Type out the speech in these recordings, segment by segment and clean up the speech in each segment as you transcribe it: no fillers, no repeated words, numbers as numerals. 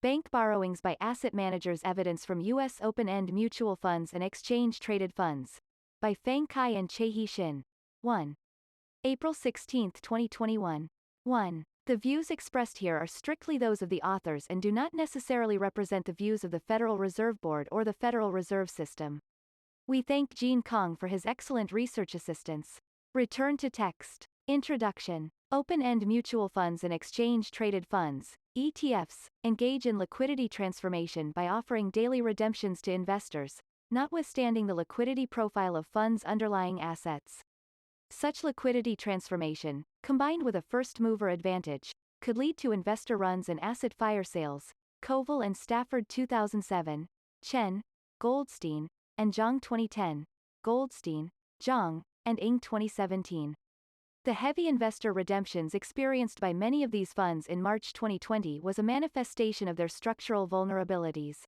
Bank borrowings by asset managers. Evidence from U.S. open-end mutual funds and exchange-traded funds. By Feng Kai and Chehee Shin. 1. April 16, 2021. 1. The views expressed here are strictly those of the authors and do not necessarily represent the views of the Federal Reserve Board or the Federal Reserve System. We thank Jean Kong for his excellent research assistance. Return to text. Introduction. Open-end mutual funds and exchange-traded funds, ETFs, engage in liquidity transformation by offering daily redemptions to investors, notwithstanding the liquidity profile of funds' underlying assets. Such liquidity transformation, combined with a first-mover advantage, could lead to investor runs and asset fire sales. Coval and Stafford 2007, Chen, Goldstein, and Jiang 2010, Goldstein, Jiang, and Ng 2017. The heavy investor redemptions experienced by many of these funds in March 2020 was a manifestation of their structural vulnerabilities.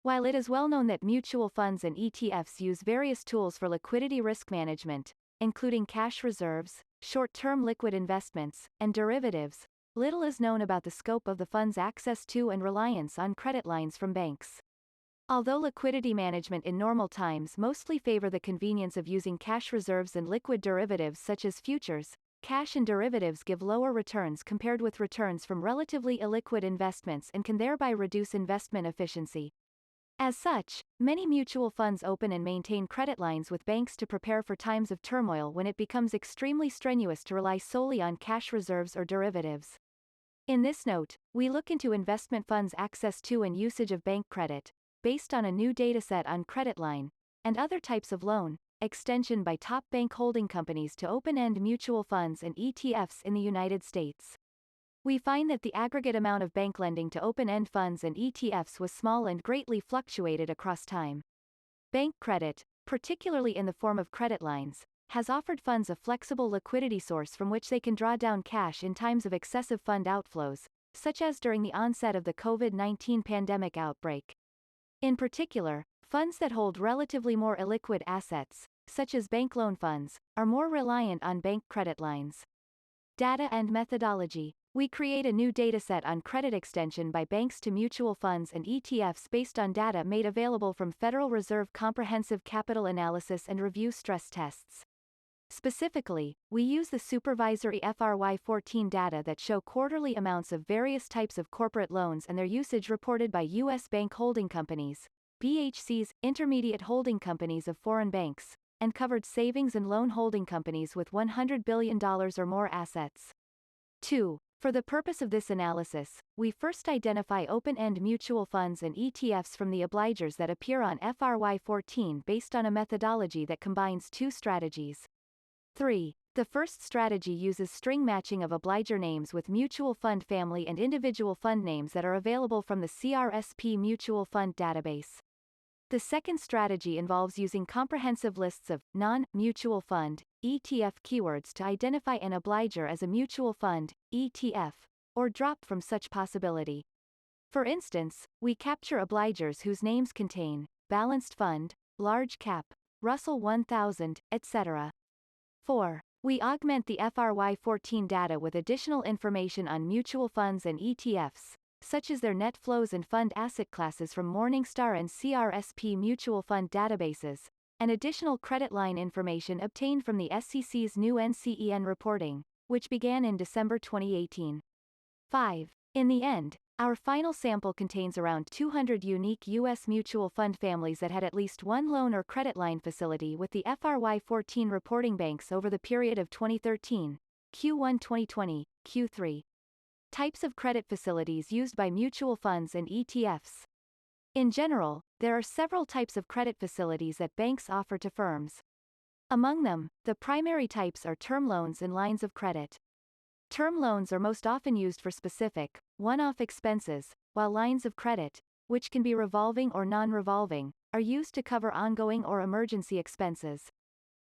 While it is well known that mutual funds and ETFs use various tools for liquidity risk management, including cash reserves, short-term liquid investments, and derivatives, little is known about the scope of the fund's access to and reliance on credit lines from banks. Although liquidity management in normal times mostly favor the convenience of using cash reserves and liquid derivatives such as futures, cash and derivatives give lower returns compared with returns from relatively illiquid investments and can thereby reduce investment efficiency. As such, many mutual funds open and maintain credit lines with banks to prepare for times of turmoil when it becomes extremely strenuous to rely solely on cash reserves or derivatives. In this note, we look into investment funds' access to and usage of bank credit, based on a new dataset on credit line, and other types of loan, extension by top bank holding companies to open-end mutual funds and ETFs in the United States. We find that the aggregate amount of bank lending to open-end funds and ETFs was small and greatly fluctuated across time. Bank credit, particularly in the form of credit lines, has offered funds a flexible liquidity source from which they can draw down cash in times of excessive fund outflows, such as during the onset of the COVID-19 pandemic outbreak. In particular, funds that hold relatively more illiquid assets, such as bank loan funds, are more reliant on bank credit lines. Data and methodology. We create a new dataset on credit extension by banks to mutual funds and ETFs based on data made available from Federal Reserve Comprehensive Capital Analysis and Review stress tests. Specifically, we use the supervisory FRY14 data that show quarterly amounts of various types of corporate loans and their usage reported by U.S. bank holding companies, BHCs, intermediate holding companies of foreign banks, and covered savings and loan holding companies with $100 billion or more assets. 2. For the purpose of this analysis, we first identify open-end mutual funds and ETFs from the obligers that appear on FRY14 based on a methodology that combines two strategies. 3. The first strategy uses string matching of obliger names with mutual fund family and individual fund names that are available from the CRSP Mutual Fund database. The second strategy involves using comprehensive lists of non-mutual fund ETF keywords to identify an obliger as a mutual fund ETF, or drop from such possibility. For instance, we capture obligers whose names contain balanced fund, large cap, Russell 1000, etc. 4. We augment the FRY14 data with additional information on mutual funds and ETFs, such as their net flows and fund asset classes from Morningstar and CRSP mutual fund databases, and additional credit line information obtained from the SEC's new NCEN reporting, which began in December 2018. 5. In the end, our final sample contains around 200 unique U.S. mutual fund families that had at least one loan or credit line facility with the FRY14 reporting banks over the period of 2013, Q1 2020, Q3. Types of credit facilities used by mutual funds and ETFs. In general, there are several types of credit facilities that banks offer to firms. Among them, the primary types are term loans and lines of credit. Term loans are most often used for specific, one-off expenses, while lines of credit, which can be revolving or non-revolving, are used to cover ongoing or emergency expenses.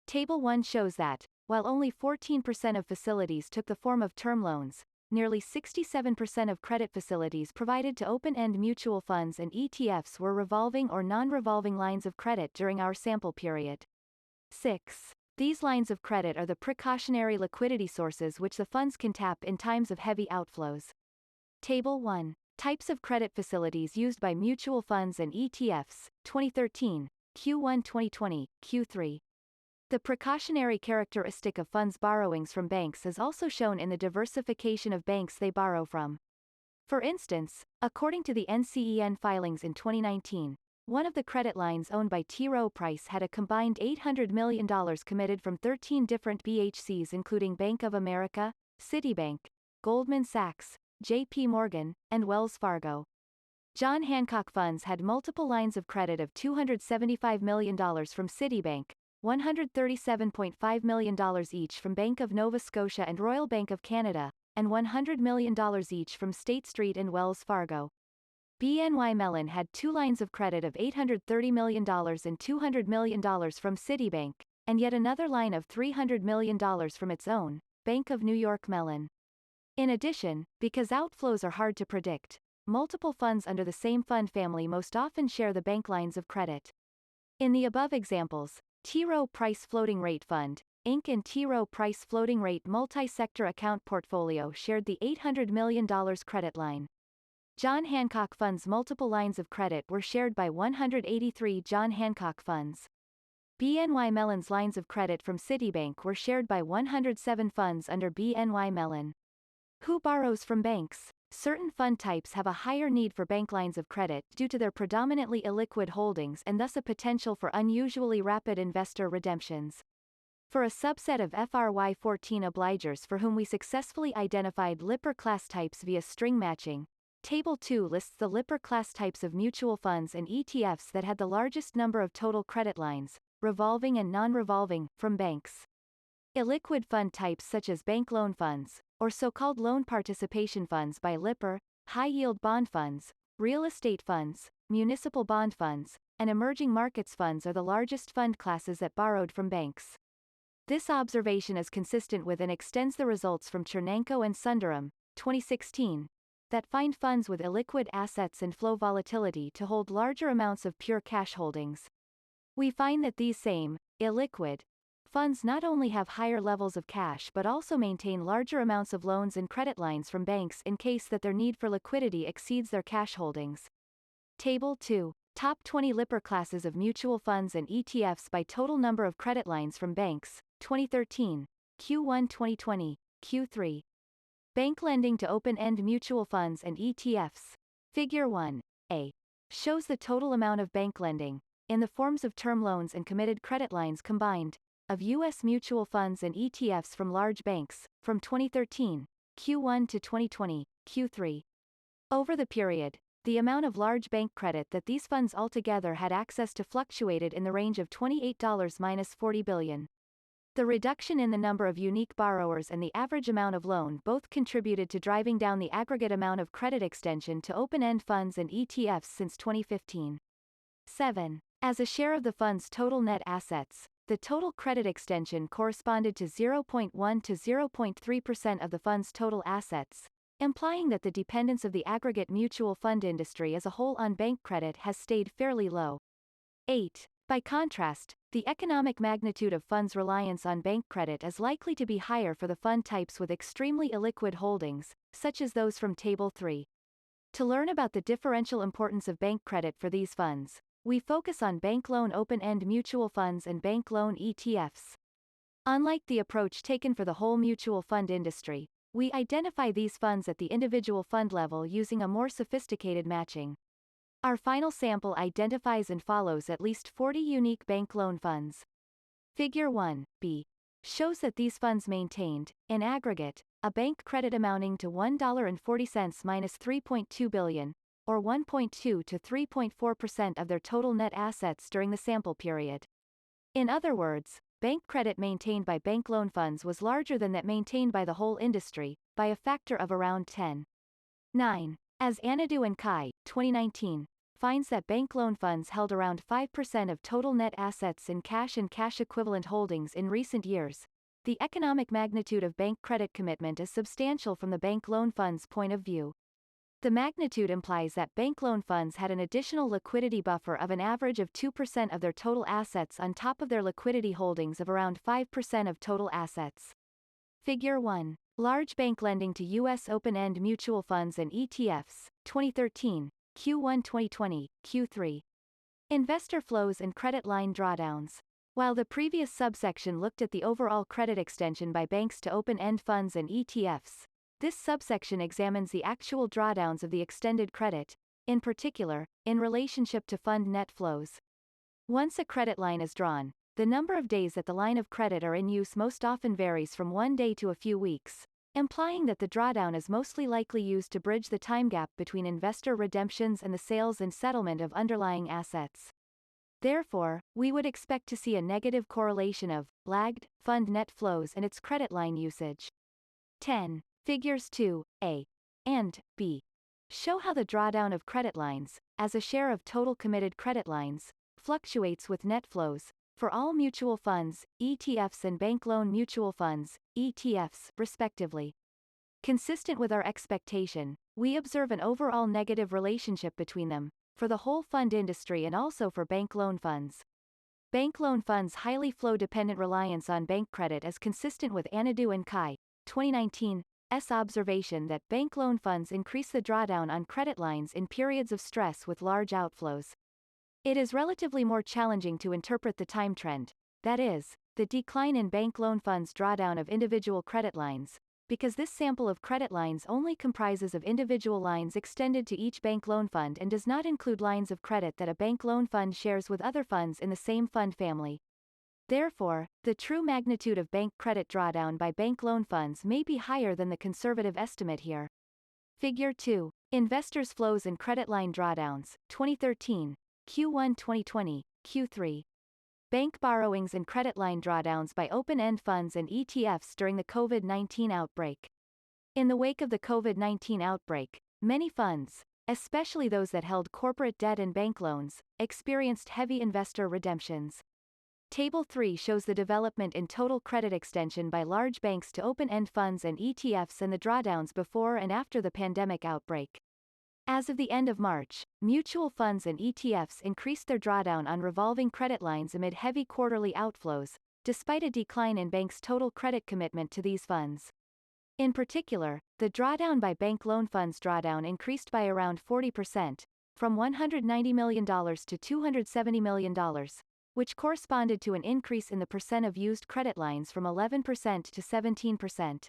Table 1 shows that, while only 14% of facilities took the form of term loans, nearly 67% of credit facilities provided to open-end mutual funds and ETFs were revolving or non-revolving lines of credit during our sample period. 6. These lines of credit are the precautionary liquidity sources which the funds can tap in times of heavy outflows. Table 1. Types of credit facilities used by mutual funds and ETFs, 2013, Q1 2020, Q3. The precautionary characteristic of funds' borrowings from banks is also shown in the diversification of banks they borrow from. For instance, according to the NCEN filings in 2019, one of the credit lines owned by T. Rowe Price had a combined $800 million committed from 13 different BHCs including Bank of America, Citibank, Goldman Sachs, J.P. Morgan, and Wells Fargo. John Hancock Funds had multiple lines of credit of $275 million from Citibank, $137.5 million each from Bank of Nova Scotia and Royal Bank of Canada, and $100 million each from State Street and Wells Fargo. BNY Mellon had two lines of credit of $830 million and $200 million from Citibank, and yet another line of $300 million from its own, Bank of New York Mellon. In addition, because outflows are hard to predict, multiple funds under the same fund family most often share the bank lines of credit. In the above examples, T. Rowe Price Floating Rate Fund, Inc. and T. Rowe Price Floating Rate Multi-Sector Account Portfolio shared the $800 million credit line. John Hancock Fund's multiple lines of credit were shared by 183 John Hancock funds. BNY Mellon's lines of credit from Citibank were shared by 107 funds under BNY Mellon. Who borrows from banks? Certain fund types have a higher need for bank lines of credit due to their predominantly illiquid holdings and thus a potential for unusually rapid investor redemptions. For a subset of FRY14 obligors for whom we successfully identified Lipper class types via string matching, Table 2 lists the Lipper class types of mutual funds and ETFs that had the largest number of total credit lines, revolving and non-revolving, from banks. Illiquid fund types such as bank loan funds, or so-called loan participation funds by Lipper, high-yield bond funds, real estate funds, municipal bond funds, and emerging markets funds are the largest fund classes that borrowed from banks. This observation is consistent with and extends the results from Chernenko and Sundaram, 2016, that find funds with illiquid assets and flow volatility to hold larger amounts of pure cash holdings. We find that these same, illiquid, funds not only have higher levels of cash but also maintain larger amounts of loans and credit lines from banks in case that their need for liquidity exceeds their cash holdings. Table 2. Top 20 Lipper classes of mutual funds and ETFs by total number of credit lines from banks, 2013, Q1 2020, Q3. Bank lending to open-end mutual funds and ETFs. Figure 1a shows the total amount of bank lending, in the forms of term loans and committed credit lines combined, of U.S. mutual funds and ETFs from large banks, from 2013, Q1 to 2020, Q3. Over the period, the amount of large bank credit that these funds altogether had access to fluctuated in the range of $28-40 billion. The reduction in the number of unique borrowers and the average amount of loan both contributed to driving down the aggregate amount of credit extension to open-end funds and ETFs since 2015. 7. As a share of the fund's total net assets, the total credit extension corresponded to 0.1 to 0.3% of the fund's total assets, implying that the dependence of the aggregate mutual fund industry as a whole on bank credit has stayed fairly low. 8. By contrast, the economic magnitude of funds' reliance on bank credit is likely to be higher for the fund types with extremely illiquid holdings, such as those from Table 3. To learn about the differential importance of bank credit for these funds, we focus on bank loan open-end mutual funds and bank loan ETFs. Unlike the approach taken for the whole mutual fund industry, we identify these funds at the individual fund level using a more sophisticated matching. Our final sample identifies and follows at least 40 unique bank loan funds. Figure 1b shows that these funds maintained, in aggregate, a bank credit amounting to $1.40 minus $3.2 billion, or 1.2 to 3.4% of their total net assets during the sample period. In other words, bank credit maintained by bank loan funds was larger than that maintained by the whole industry, by a factor of around 10. 9. As Anadu and Kai, 2019, finds that bank loan funds held around 5% of total net assets in cash and cash equivalent holdings in recent years, the economic magnitude of bank credit commitment is substantial from the bank loan funds' point of view. The magnitude implies that bank loan funds had an additional liquidity buffer of an average of 2% of their total assets on top of their liquidity holdings of around 5% of total assets. Figure 1. Large bank lending to U.S. open-end mutual funds and ETFs, 2013, Q1 2020, Q3. Investor flows and credit line drawdowns. While the previous subsection looked at the overall credit extension by banks to open-end funds and ETFs, this subsection examines the actual drawdowns of the extended credit, in particular, in relationship to fund net flows. Once a credit line is drawn, the number of days that the line of credit are in use most often varies from 1 day to a few weeks, implying that the drawdown is mostly likely used to bridge the time gap between investor redemptions and the sales and settlement of underlying assets. Therefore, we would expect to see a negative correlation of lagged fund net flows and its credit line usage. 10. Figures 2a and b show how the drawdown of credit lines, as a share of total committed credit lines, fluctuates with net flows, for all mutual funds, ETFs and bank loan mutual funds, ETFs, respectively. Consistent with our expectation, we observe an overall negative relationship between them, for the whole fund industry and also for bank loan funds. Bank loan funds' highly flow-dependent reliance on bank credit is consistent with Anadu and Kai, 2019, observation that bank loan funds increase the drawdown on credit lines in periods of stress with large outflows. It is relatively more challenging to interpret the time trend, that is, the decline in bank loan funds' drawdown of individual credit lines, because this sample of credit lines only comprises of individual lines extended to each bank loan fund and does not include lines of credit that a bank loan fund shares with other funds in the same fund family. Therefore, the true magnitude of bank credit drawdown by bank loan funds may be higher than the conservative estimate here. Figure 2. Investors' flows and credit line drawdowns, 2013, Q1 2020, Q3. Bank borrowings and credit line drawdowns by open-end funds and ETFs during the COVID-19 outbreak. In the wake of the COVID-19 outbreak, many funds, especially those that held corporate debt and bank loans, experienced heavy investor redemptions. Table 3 shows the development in total credit extension by large banks to open-end funds and ETFs and the drawdowns before and after the pandemic outbreak. As of the end of March, mutual funds and ETFs increased their drawdown on revolving credit lines amid heavy quarterly outflows, despite a decline in banks' total credit commitment to these funds. In particular, the drawdown by bank loan funds drawdown increased by around 40%, from $190 million to $270 million, which corresponded to an increase in the percent of used credit lines from 11% to 17%.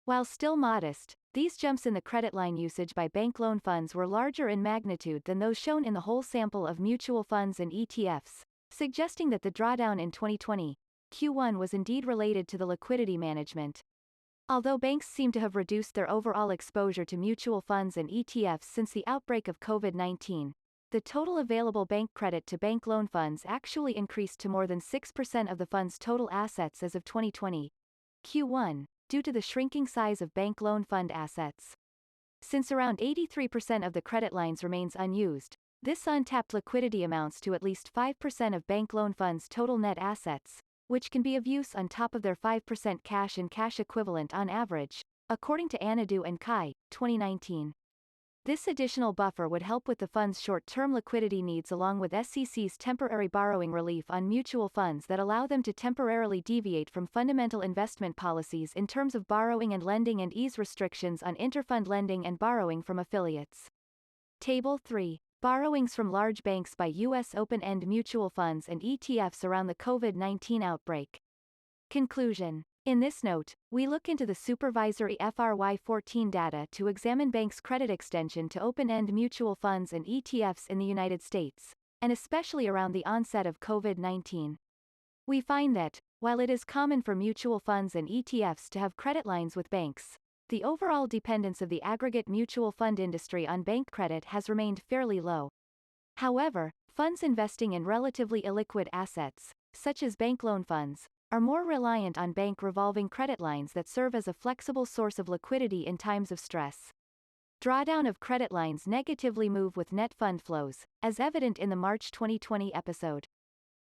While still modest, these jumps in the credit line usage by bank loan funds were larger in magnitude than those shown in the whole sample of mutual funds and ETFs, suggesting that the drawdown in 2020, Q1 was indeed related to the liquidity management. Although banks seem to have reduced their overall exposure to mutual funds and ETFs since the outbreak of COVID-19, the total available bank credit to bank loan funds actually increased to more than 6% of the fund's total assets as of 2020, Q1, due to the shrinking size of bank loan fund assets. Since around 83% of the credit lines remains unused, this untapped liquidity amounts to at least 5% of bank loan funds' total net assets, which can be of use on top of their 5% cash and cash equivalent on average, according to Anadu and Kai, 2019. This additional buffer would help with the fund's short-term liquidity needs along with SEC's temporary borrowing relief on mutual funds that allow them to temporarily deviate from fundamental investment policies in terms of borrowing and lending and ease restrictions on interfund lending and borrowing from affiliates. Table 3. Borrowings from large banks by U.S. open-end mutual funds and ETFs around the COVID-19 outbreak. Conclusion. In this note, we look into the supervisory FRY14 data to examine banks' credit extension to open-end mutual funds and ETFs in the United States, and especially around the onset of COVID-19. We find that, while it is common for mutual funds and ETFs to have credit lines with banks, the overall dependence of the aggregate mutual fund industry on bank credit has remained fairly low. However, funds investing in relatively illiquid assets, such as bank loan funds, are more reliant on bank revolving credit lines that serve as a flexible source of liquidity in times of stress. Drawdown of credit lines negatively move with net fund flows, as evident in the March 2020 episode.